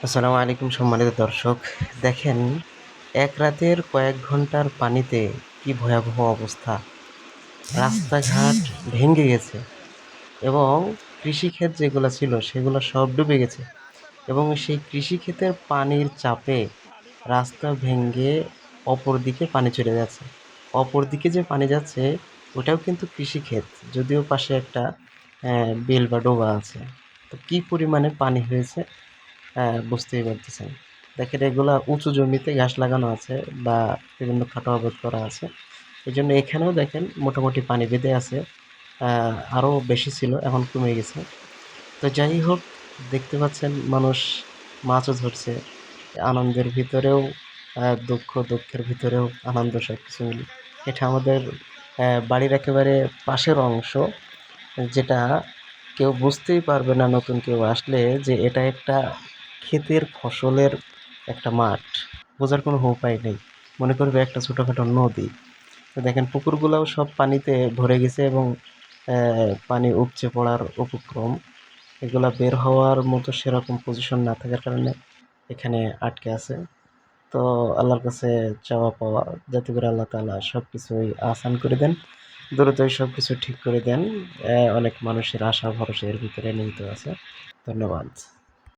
আসসালামু আলাইকুম সম্মানিত দর্শক। দেখেন, এক রাতের কয়েক ঘন্টার পানিতে কি ভয়াবহ অবস্থা। রাস্তাঘাট ভেঙে গেছে এবং কৃষিক্ষেত যেগুলা ছিল সেগুলো সব ডুবে গেছে এবং সেই কৃষিক্ষেতের পানির চাপে রাস্তা ভেঙে অপরদিকে পানি চলে যাচ্ছে। অপরদিকে যে পানি যাচ্ছে ওটাও কিন্তু কৃষিক্ষেত, যদিও পাশে একটা বিল বা ডোবা আছে। তো কি পরিমাণে পানি হয়েছে বুঝতেই পারতেছেন। দেখেন, এগুলা উঁচু জমিতে ঘাস লাগানো আছে বা বিভিন্ন খাটো আবাদ করা আছে। এজন্য এখানেও দেখেন মোটামুটি পানি বেঁধে আছে। আরও বেশি ছিল, এখন কমে গেছে। তো যাই হোক, দেখতে পাচ্ছেন মানুষ মাছও ধরছে। আনন্দের ভিতরেও দুঃখ, দুঃখের ভিতরেও আনন্দ, সবকিছু মিলে। এটা আমাদের বাড়ির একেবারে পাশের অংশ, যেটা কেউ বুঝতেই পারবে না নতুন কেউ আসলে যে এটা একটা ক্ষেতের ফসলের একটা মাঠ। বোঝার কোনো উপায় নেই, মনে করবে একটা ছোটোখাটো নদী। তো দেখেন, পুকুরগুলোও সব পানিতে ভরে গেছে এবং পানি উপচে পড়ার উপক্রম। এগুলা বের হওয়ার মতো সেরকম পজিশন না থাকার কারণে এখানে আটকে আছে। তো আল্লাহর কাছে চাওয়া পাওয়া, যাতে করে আল্লাহ তাআলা সব কিছুই আসান করে দেন, দ্রুতই সব কিছু ঠিক করে দেন। অনেক মানুষের আশা ভরসা এর ভিতরে নিহিত আছে। ধন্যবাদ।